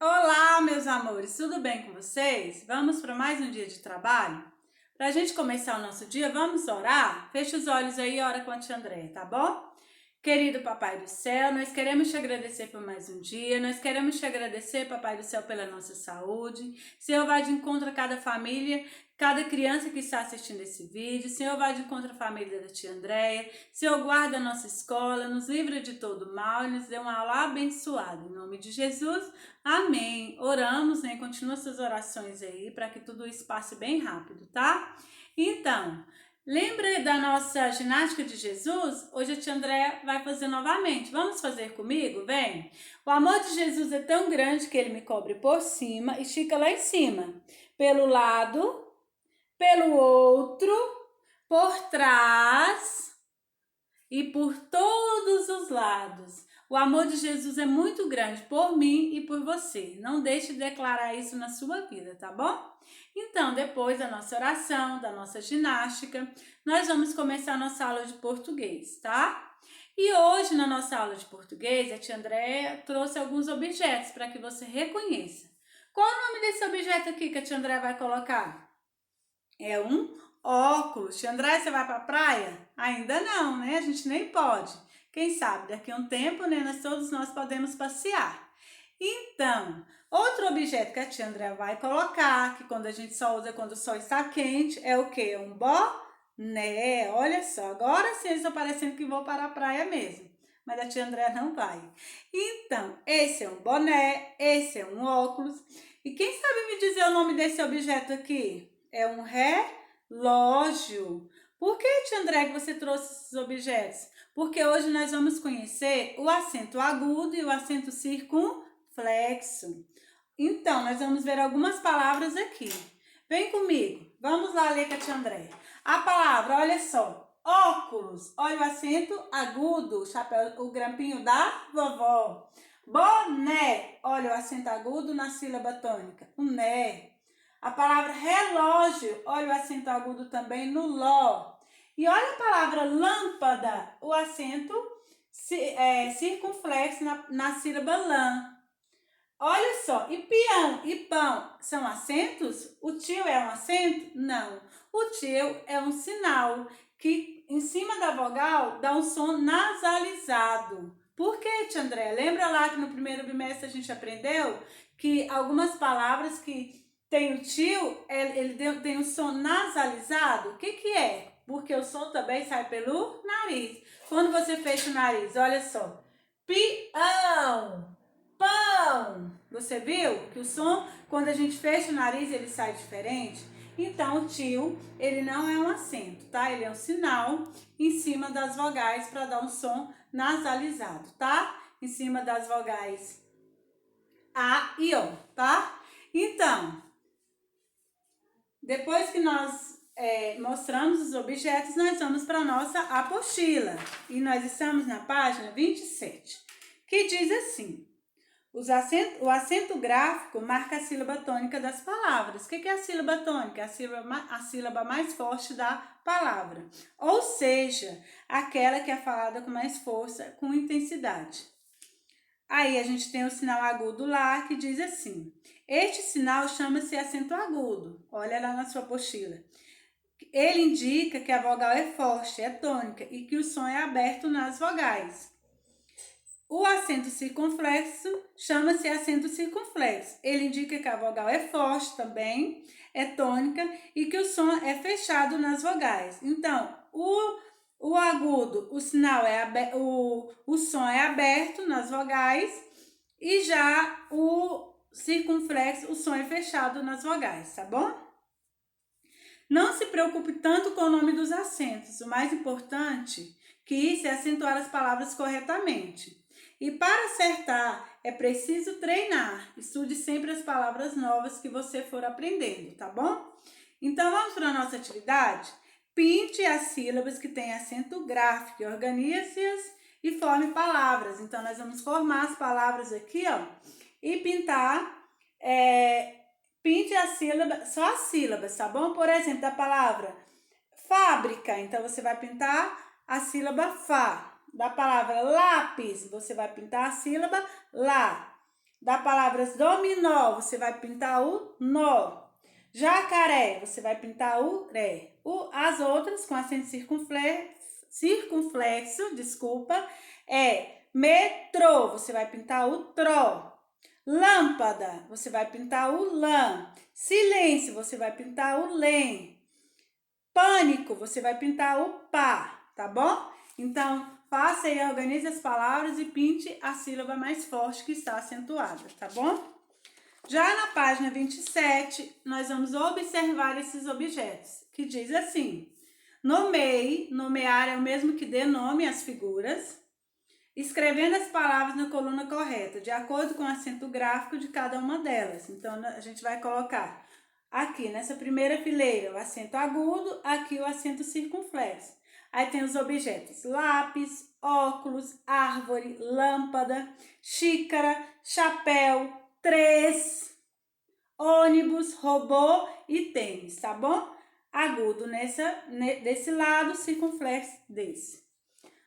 Olá, meus amores, tudo bem com vocês? Vamos para mais um dia de trabalho? Para a gente começar o nosso dia, vamos orar? Feche os olhos aí e ora com a tia Andréia, tá bom? Querido Papai do Céu, nós queremos te agradecer por mais um dia, nós queremos te agradecer, Papai do Céu, pela nossa saúde. Senhor, vai de encontro a cada família, cada criança que está assistindo esse vídeo. Senhor, vai de encontro à família da tia Andréia. Senhor, guarda a nossa escola, nos livra de todo mal e nos dê uma aula abençoada. Em nome de Jesus, amém. Oramos, né? Continua suas orações aí, para que tudo isso passe bem rápido, tá? Então... Lembra da nossa ginástica de Jesus? Hoje a tia Andréia vai fazer novamente. Vamos fazer comigo? Vem! O amor de Jesus é tão grande que ele me cobre por cima e estica lá em cima. Pelo lado, pelo outro, por trás e por todos os lados. O amor de Jesus é muito grande por mim e por você. Não deixe de declarar isso na sua vida, tá bom? Então, depois da nossa oração, da nossa ginástica, nós vamos começar a nossa aula de português, tá? E hoje, na nossa aula de português, a tia Andréia trouxe alguns objetos para que você reconheça. Qual o nome desse objeto aqui que a tia Andréia vai colocar? É um óculos. Tia Andréia, você vai para a praia? Ainda não, né? A gente nem pode. Quem sabe, daqui a um tempo, né, todos nós podemos passear. Então, outro objeto que a tia Andréia vai colocar, que quando a gente só usa quando o sol está quente, é o quê? Um boné. Olha só, agora sim eles estão parecendo que vão para a praia mesmo. Mas a tia Andréia não vai. Então, esse é um boné, esse é um óculos. E quem sabe me dizer o nome desse objeto aqui? É um relógio. Por que, tia Andréia, que você trouxe esses objetos? Porque hoje nós vamos conhecer o acento agudo e o acento circunflexo. Então, nós vamos ver algumas palavras aqui. Vem comigo, vamos lá ler com a tia Andréia. A palavra, olha só, óculos, olha o acento agudo, chapéu, o grampinho da vovó. Boné, olha o acento agudo na sílaba tônica, o né. A palavra relógio, olha o acento agudo também no ló. E olha a palavra lâmpada, o acento circunflexo na sílaba lã. Olha só, e peão e pão são acentos? O tio é um acento? Não. O tio é um sinal que em cima da vogal dá um som nasalizado. Por quê, tia André? Lembra lá que no primeiro bimestre a gente aprendeu que algumas palavras que tem o tio, ele tem um som nasalizado? O que é? Porque o som também sai pelo nariz. Quando você fecha o nariz, olha só. Peão, pão. Você viu que o som, quando a gente fecha o nariz, ele sai diferente? Então, o tio, ele não é um acento, tá? Ele é um sinal em cima das vogais para dar um som nasalizado, tá? Em cima das vogais A e O, tá? Então, depois que nós mostramos os objetos, nós vamos para a nossa apostila. E nós estamos na página 27, que diz assim: o acento gráfico marca a sílaba tônica das palavras. O que é a sílaba tônica? A sílaba mais forte da palavra. Ou seja, aquela que é falada com mais força, com intensidade. Aí a gente tem o sinal agudo lá, que diz assim: este sinal chama-se acento agudo. Olha lá na sua apostila. Ele indica que a vogal é forte, é tônica, e que o som é aberto nas vogais. O acento circunflexo chama-se acento circunflexo. Ele indica que a vogal é forte também, é tônica e que o som é fechado nas vogais. Então, o agudo, o sinal o som é aberto nas vogais, e já o circunflexo, o som é fechado nas vogais, tá bom? Não se preocupe tanto com o nome dos acentos. O mais importante que isso é acentuar as palavras corretamente. E para acertar, é preciso treinar. Estude sempre as palavras novas que você for aprendendo, tá bom? Então, vamos para a nossa atividade? Pinte as sílabas que têm acento gráfico, organize-as e forme palavras. Então, nós vamos formar as palavras aqui, ó, e pintar, pinte a sílaba, só as sílabas, tá bom? Por exemplo, da palavra fábrica, então você vai pintar a sílaba fá. Da palavra lápis, você vai pintar a sílaba lá. Da palavra dominó, você vai pintar o nó. Jacaré, você vai pintar o ré. As outras, com acento circunflexo, desculpa, é metrô, você vai pintar o tró. Lâmpada, você vai pintar o lã. Silêncio, você vai pintar o lém. Pânico, você vai pintar o pá, tá bom? Então, faça e organize as palavras e pinte a sílaba mais forte que está acentuada, tá bom? Já na página 27, nós vamos observar esses objetos, que diz assim: nomeie, nomear é o mesmo que dê nome às figuras, escrevendo as palavras na coluna correta, de acordo com o acento gráfico de cada uma delas. Então, a gente vai colocar aqui, nessa primeira fileira, o acento agudo, aqui o acento circunflexo. Aí tem os objetos lápis, óculos, árvore, lâmpada, xícara, chapéu, três, ônibus, robô e tênis, tá bom? Agudo desse lado, circunflexo desse.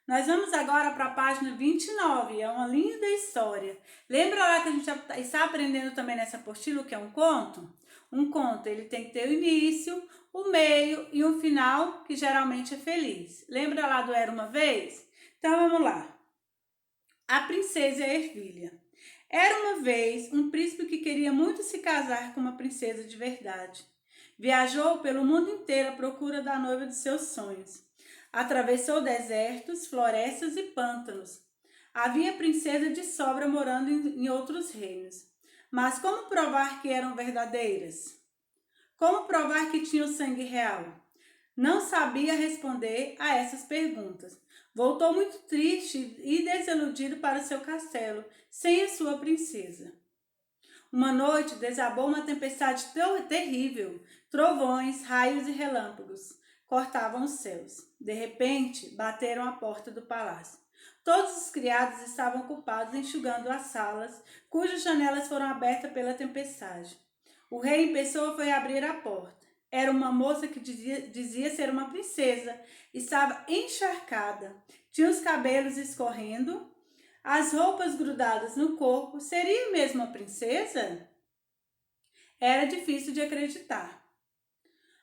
Nós vamos agora para a página 29, é uma linda história. Lembra lá que a gente já está aprendendo também nessa apostila o que é um conto? Um conto, ele tem que ter o início, o meio e um final, que geralmente é feliz. Lembra lá do Era Uma Vez? Então vamos lá. A Princesa e a Ervilha. Era uma vez um príncipe que queria muito se casar com uma princesa de verdade. Viajou pelo mundo inteiro à procura da noiva de seus sonhos. Atravessou desertos, florestas e pântanos. Havia princesa de sobra morando em outros reinos. Mas como provar que eram verdadeiras? Como provar que tinham sangue real? Não sabia responder a essas perguntas. Voltou muito triste e desiludido para seu castelo, sem a sua princesa. Uma noite desabou uma tempestade terrível. Trovões, raios e relâmpagos cortavam os céus. De repente, bateram à porta do palácio. Todos os criados estavam ocupados enxugando as salas, cujas janelas foram abertas pela tempestade. O rei em pessoa foi abrir a porta. Era uma moça que dizia ser uma princesa. Estava encharcada, tinha os cabelos escorrendo, as roupas grudadas no corpo. Seria mesmo a princesa? Era difícil de acreditar.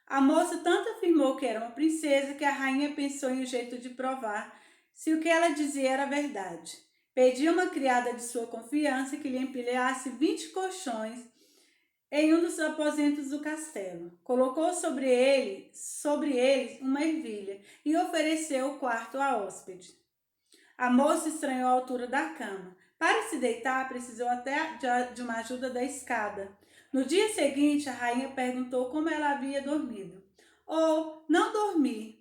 A moça tanto afirmou que era uma princesa que a rainha pensou em um jeito de provar se o que ela dizia era verdade. Pediu uma criada de sua confiança que lhe empilhasse 20 colchões em um dos aposentos do castelo. Colocou sobre eles uma ervilha e ofereceu o quarto à hóspede. A moça estranhou a altura da cama. Para se deitar, precisou até de uma ajuda da escada. No dia seguinte, a rainha perguntou como ela havia dormido. Oh, não dormi.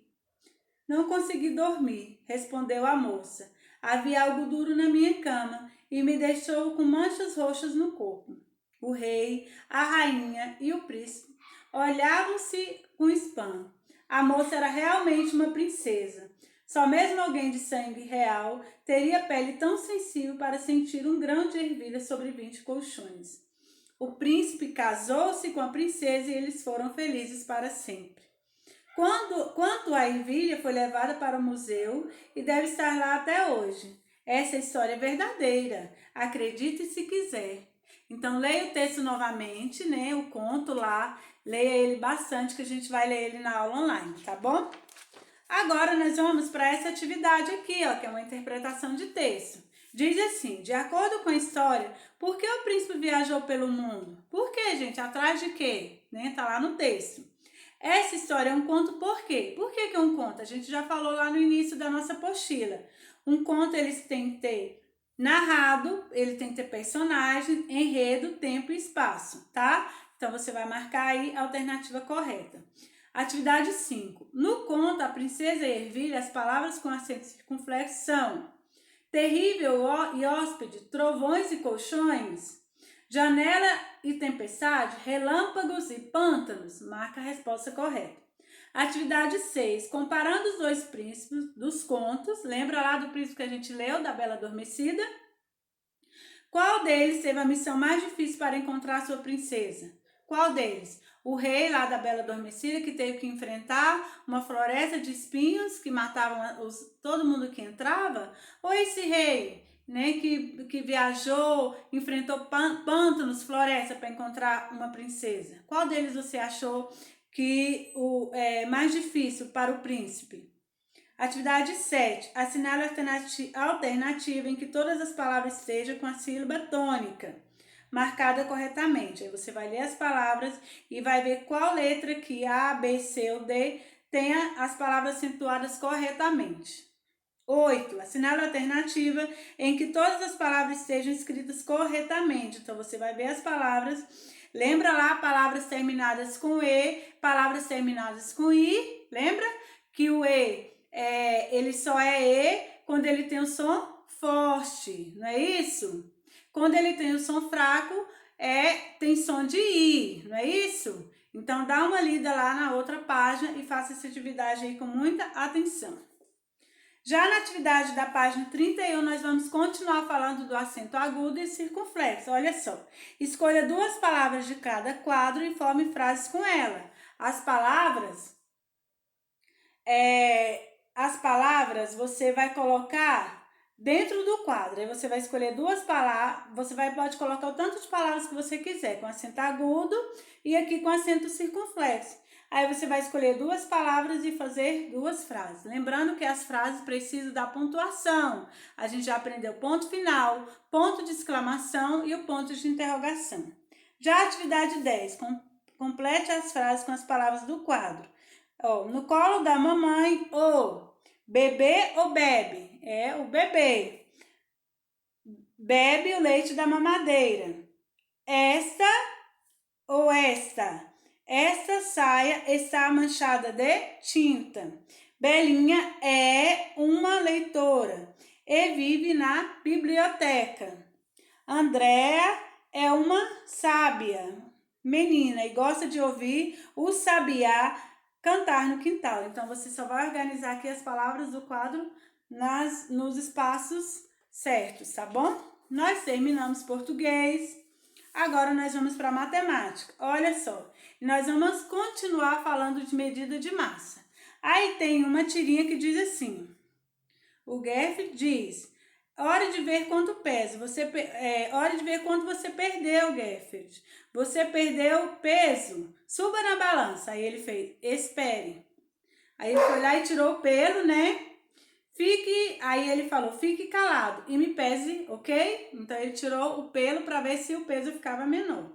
Não consegui dormir, respondeu a moça. Havia algo duro na minha cama e me deixou com manchas roxas no corpo. O rei, a rainha e o príncipe olhavam-se com espanto. A moça era realmente uma princesa. Só mesmo alguém de sangue real teria pele tão sensível para sentir um grão de ervilha sobre 20 colchões. O príncipe casou-se com a princesa e eles foram felizes para sempre. Quanto a ervilha foi levada para o museu e deve estar lá até hoje. Essa história é verdadeira, acredite se quiser. Então, leia o texto novamente, né? O conto lá, leia ele bastante, que a gente vai ler ele na aula online, tá bom? Agora, nós vamos para essa atividade aqui, ó, que é uma interpretação de texto. Diz assim: de acordo com a história, por que o príncipe viajou pelo mundo? Por quê, gente? Atrás de quê? Né? Tá lá no texto. Essa história é um conto por quê? Por que é um conto? A gente já falou lá no início da nossa apostila. Um conto, eles têm que ter narrado, ele tem que ter personagem, enredo, tempo e espaço, tá? Então, você vai marcar aí a alternativa correta. Atividade 5. No conto A Princesa e a Ervilha, as palavras com acento circunflexo são terrível e hóspede, trovões e colchões, janela e tempestade, relâmpagos e pântanos. Marca a resposta correta. Atividade 6. Comparando os dois príncipes dos contos. Lembra lá do príncipe que a gente leu, da Bela Adormecida? Qual deles teve a missão mais difícil para encontrar sua princesa? Qual deles? O rei lá da Bela Adormecida, que teve que enfrentar uma floresta de espinhos que matavam todo mundo que entrava? Ou esse rei né, que viajou, enfrentou pântanos, floresta para encontrar uma princesa? Qual deles você achou que é mais difícil para o príncipe? Atividade 7. Assinale a alternativa em que todas as palavras estejam com a sílaba tônica marcada corretamente. Aí você vai ler as palavras e vai ver qual letra que A, B, C ou D tenha as palavras acentuadas corretamente. 8. Assinale a alternativa em que todas as palavras estejam escritas corretamente. Então, você vai ver as palavras. Lembra lá palavras terminadas com E, palavras terminadas com I. Lembra que o E, ele só é E quando ele tem o som forte, não é isso? Quando ele tem o som fraco, tem som de I, não é isso? Então, dá uma lida lá na outra página e faça essa atividade aí com muita atenção. Já na atividade da página 31, nós vamos continuar falando do acento agudo e circunflexo. Olha só, escolha 2 palavras de cada quadro e forme frases com ela. As palavras você vai colocar dentro do quadro. Aí você vai escolher 2 palavras, pode colocar o tanto de palavras que você quiser, com acento agudo e aqui com acento circunflexo. Aí você vai escolher 2 palavras e fazer 2 frases. Lembrando que as frases precisam da pontuação. A gente já aprendeu ponto final, ponto de exclamação e o ponto de interrogação. Já a atividade 10, complete as frases com as palavras do quadro. No colo da mamãe, bebê ou bebe? É o bebê. Bebe o leite da mamadeira. Esta ou esta? Esta saia está manchada de tinta. Belinha é uma leitora e vive na biblioteca. Andréa é uma sábia menina e gosta de ouvir o sabiá cantar no quintal. Então, você só vai organizar aqui as palavras do quadro nos espaços certos, tá bom? Nós terminamos português. Agora nós vamos para matemática. Olha só, nós vamos continuar falando de medida de massa. Aí tem uma tirinha que diz assim: o Geff diz, hora de ver quanto pesa. Hora de ver quanto você perdeu, Geff. Você perdeu peso. Suba na balança. Aí ele fez, espere. Aí ele foi lá e tirou o pelo, né? Aí ele falou, fique calado e me pese, ok? Então ele tirou o pelo para ver se o peso ficava menor.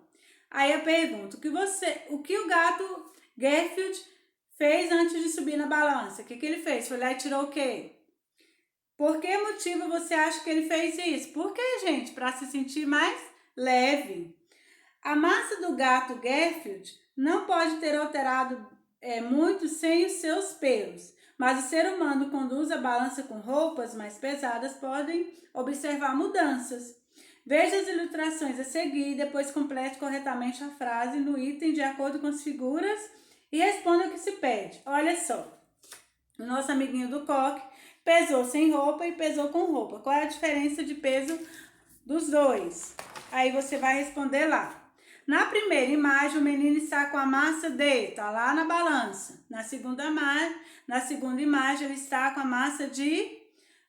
Aí eu pergunto, o que o gato Garfield fez antes de subir na balança? O que ele fez? Foi lá e tirou o quê? Por que motivo você acha que ele fez isso? Por que, gente? Para se sentir mais leve. A massa do gato Garfield não pode ter alterado muito sem os seus pelos. Mas o ser humano, quando usa balança com roupas mais pesadas, podem observar mudanças. Veja as ilustrações a seguir e depois complete corretamente a frase no item de acordo com as figuras e responda o que se pede. Olha só, o nosso amiguinho do coque pesou sem roupa e pesou com roupa. Qual é a diferença de peso dos dois? Aí você vai responder lá. Na primeira imagem, o menino está com a massa D, tá lá na balança. Na segunda imagem, ele está com a massa de...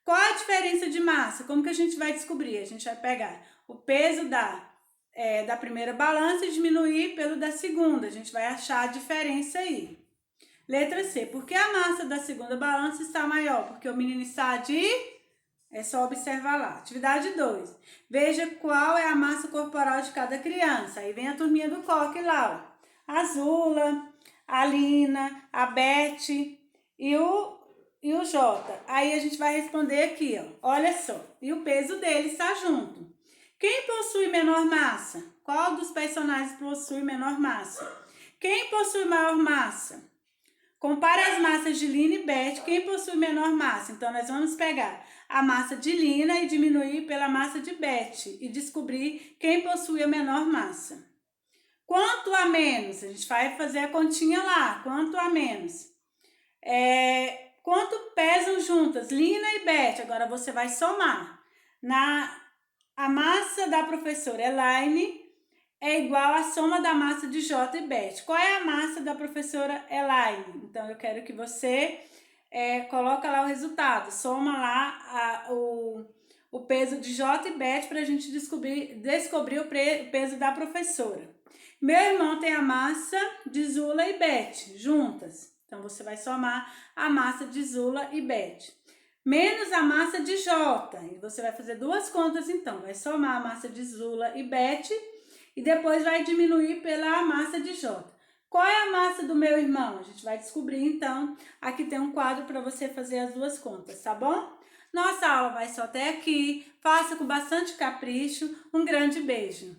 Qual a diferença de massa? Como que a gente vai descobrir? A gente vai pegar o peso da primeira balança e diminuir pelo da segunda. A gente vai achar a diferença aí. Letra C. Por que a massa da segunda balança está maior? Porque o menino está de... É só observar lá. Atividade 2. Veja qual é a massa corporal de cada criança. Aí vem a turminha do coque lá, ó. A Zula, a Lina, a Beth e o Jota. Aí a gente vai responder aqui, ó. Olha só. E o peso dele está junto. Quem possui menor massa? Qual dos personagens possui menor massa? Quem possui maior massa? Compare as massas de Lina e Beth. Quem possui menor massa? Então, nós vamos pegar a massa de Lina e diminuir pela massa de Beth e descobrir quem possui a menor massa. Quanto a menos? A gente vai fazer a continha lá. Quanto a menos? Quanto pesam juntas? Lina e Beth. Agora você vai somar. A massa da professora Elaine é igual à soma da massa de Jota e Beth. Qual é a massa da professora Elaine? Então, eu quero que você coloca lá o resultado. Soma lá o o peso de J e Beth para a gente descobrir o peso da professora. Meu irmão tem a massa de Zula e Beth juntas. Então, você vai somar a massa de Zula e Beth. Menos a massa de J. E você vai fazer duas contas, então. Vai somar a massa de Zula e Beth e depois vai diminuir pela massa de J. Qual é a massa do meu irmão? A gente vai descobrir, então. Aqui tem um quadro para você fazer as duas contas, tá bom? Nossa aula vai só até aqui. Faça com bastante capricho. Um grande beijo.